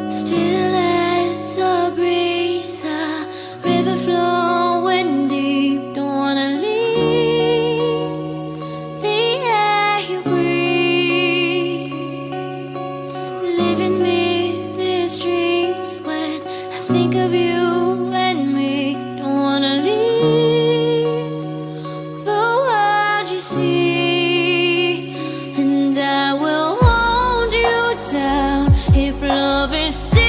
Still as a breeze, a river flowing deep. Don't wanna leave the air you breathe. Living me dreams when I think of you and me. Don't wanna leave the world you see, and I will hold you down if love is still